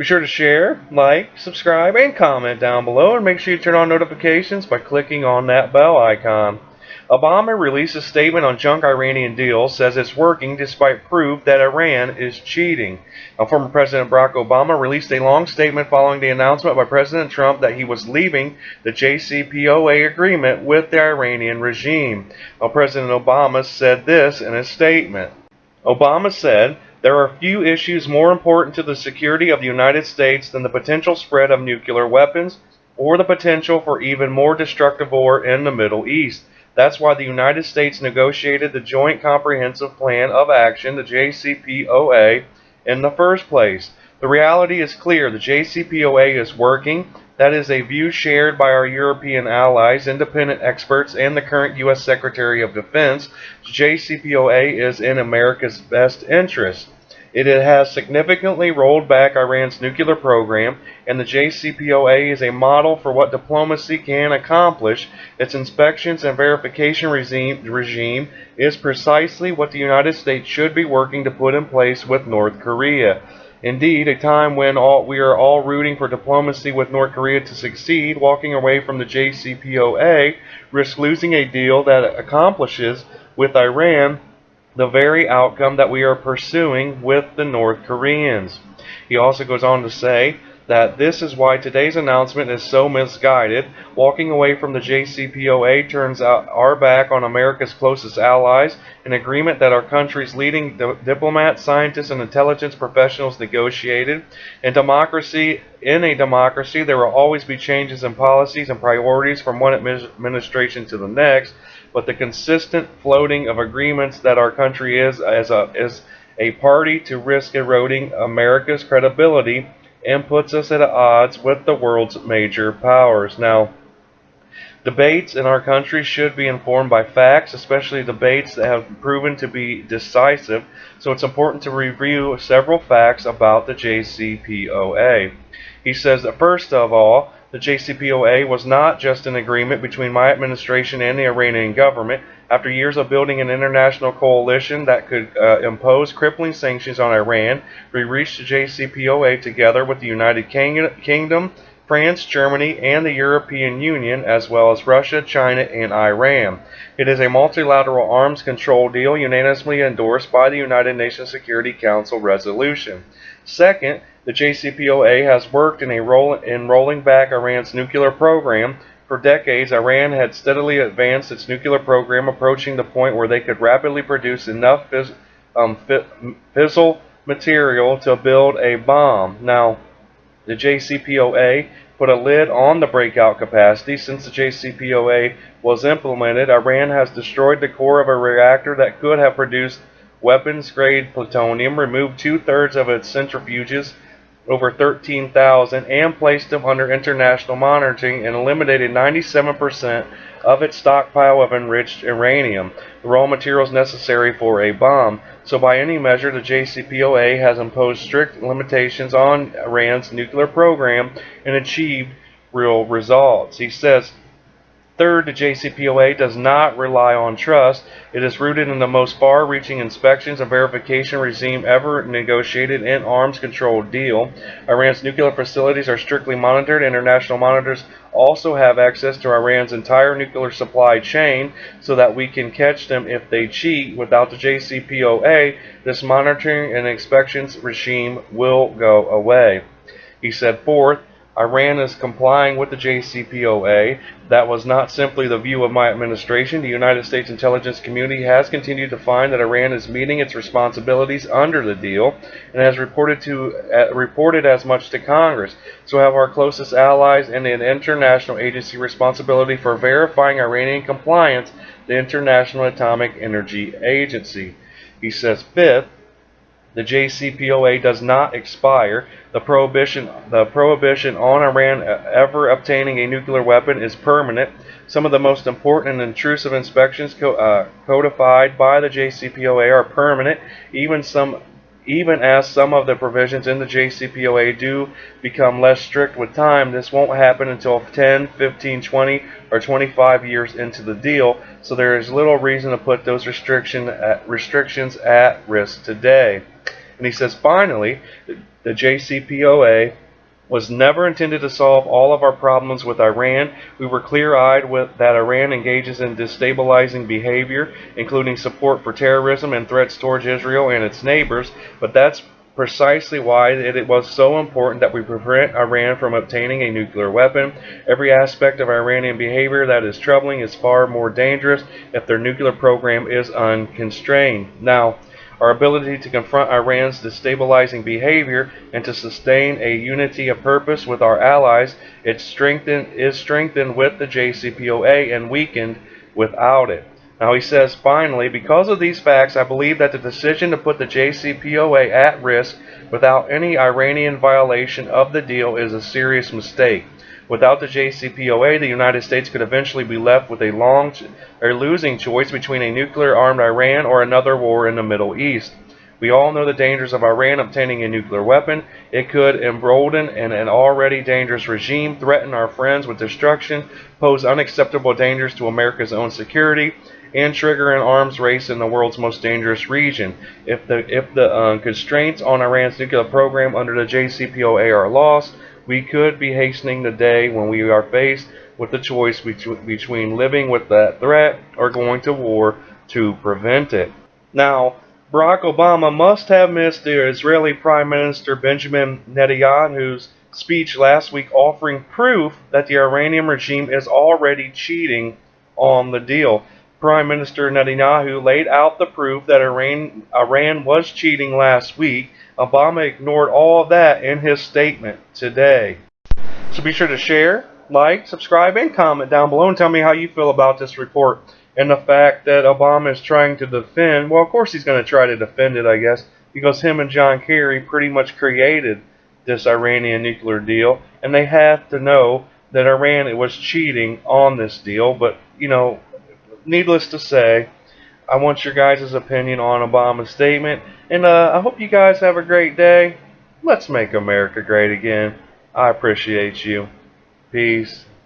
Be sure to share, like, subscribe, and comment down below, and make sure you turn on notifications by clicking on that bell icon. Obama released a statement on junk Iranian deal, says it's working despite proof that Iran is cheating. Now, former President Barack Obama released a long statement following the announcement by President Trump that he was leaving the JCPOA agreement with the Iranian regime. Now, President Obama said this in his statement. Obama said, "There are few issues more important to the security of the United States than the potential spread of nuclear weapons or the potential for even more destructive war in the Middle East. That's why the United States negotiated the Joint Comprehensive Plan of Action, the JCPOA, in the first place. The reality is clear. The JCPOA is working. That is a view shared by our European allies, independent experts, and the current U.S. Secretary of Defense. The JCPOA is in America's best interest. It has significantly rolled back Iran's nuclear program, and the JCPOA is a model for what diplomacy can accomplish. Its inspections and verification regime is precisely what the United States should be working to put in place with North Korea. Indeed, a time when we are all rooting for diplomacy with North Korea to succeed, walking away from the JCPOA risks losing a deal that accomplishes with Iran the very outcome that we are pursuing with the North Koreans." He also goes on to say that this is why today's announcement is so misguided. Walking away from the JCPOA turns our back on America's closest allies, an agreement that our country's leading diplomats, scientists, and intelligence professionals negotiated. In a democracy, there will always be changes in policies and priorities from one administration to the next, but the consistent floating of agreements that our country is as a party to risk eroding America's credibility and puts us at odds with the world's major powers. Now, debates in our country should be informed by facts, especially debates that have proven to be decisive, so it's important to review several facts about the JCPOA. He says that first of all, the JCPOA was not just an agreement between my administration and the Iranian government. After years of building an international coalition that could impose crippling sanctions on Iran, we reached the JCPOA together with the United Kingdom, France, Germany, and the European Union, as well as Russia, China, and Iran. It is a multilateral arms control deal unanimously endorsed by the United Nations Security Council resolution. Second, the JCPOA has worked in rolling back Iran's nuclear program. For decades, Iran had steadily advanced its nuclear program, approaching the point where they could rapidly produce enough fissile material to build a bomb. Now, the JCPOA put a lid on the breakout capacity. Since the JCPOA was implemented, Iran has destroyed the core of a reactor that could have produced weapons-grade plutonium, removed 2/3 of its centrifuges, over 13,000, and placed them under international monitoring, and eliminated 97% of its stockpile of enriched uranium, the raw materials necessary for a bomb. So by any measure, the JCPOA has imposed strict limitations on Iran's nuclear program and achieved real results. He says, third, the JCPOA does not rely on trust. It is rooted in the most far-reaching inspections and verification regime ever negotiated in arms control deal. Iran's nuclear facilities are strictly monitored. International monitors also have access to Iran's entire nuclear supply chain so that we can catch them if they cheat. Without the JCPOA, this monitoring and inspections regime will go away. He said, fourth, Iran is complying with the JCPOA. That was not simply the view of my administration. The United States intelligence community has continued to find that Iran is meeting its responsibilities under the deal and has reported as much to Congress. So have our closest allies and an international agency responsibility for verifying Iranian compliance, the International Atomic Energy Agency. He says, fifth, the JCPOA does not expire. The prohibition on Iran ever obtaining a nuclear weapon is permanent. Some of the most important and intrusive inspections codified by the JCPOA are permanent, even as some of the provisions in the JCPOA do become less strict with time. This won't happen until 10, 15, 20, or 25 years into the deal, so there is little reason to put those restrictions at risk today. And he says, finally, The JCPOA was never intended to solve all of our problems with Iran. We were clear-eyed that Iran engages in destabilizing behavior, including support for terrorism and threats towards Israel and its neighbors, but that's precisely why it was so important that we prevent Iran from obtaining a nuclear weapon. Every aspect of Iranian behavior that is troubling is far more dangerous if their nuclear program is unconstrained. Now, our ability to confront Iran's destabilizing behavior and to sustain a unity of purpose with our allies is strengthened with the JCPOA and weakened without it. Now he says, finally, because of these facts, I believe that the decision to put the JCPOA at risk without any Iranian violation of the deal is a serious mistake. Without the JCPOA, the United States could eventually be left with a losing choice between a nuclear-armed Iran or another war in the Middle East. We all know the dangers of Iran obtaining a nuclear weapon. It could embolden an already dangerous regime, threaten our friends with destruction, pose unacceptable dangers to America's own security, and trigger an arms race in the world's most dangerous region. If the constraints on Iran's nuclear program under the JCPOA are lost, we could be hastening the day when we are faced with the choice between living with that threat or going to war to prevent it. Now, Barack Obama must have missed the Israeli Prime Minister Benjamin Netanyahu's speech last week offering proof that the Iranian regime is already cheating on the deal. Prime Minister Netanyahu laid out the proof that Iran was cheating last week. Obama ignored all of that in his statement today. So be sure to share, like, subscribe, and comment down below and tell me how you feel about this report and the fact that Obama is trying to defend. Well, of course he's going to try to defend it, I guess, because him and John Kerry pretty much created this Iranian nuclear deal, and they have to know that Iran was cheating on this deal. But, you know, needless to say, I want your guys' opinion on Obama's statement, and I hope you guys have a great day. Let's make America great again. I appreciate you. Peace.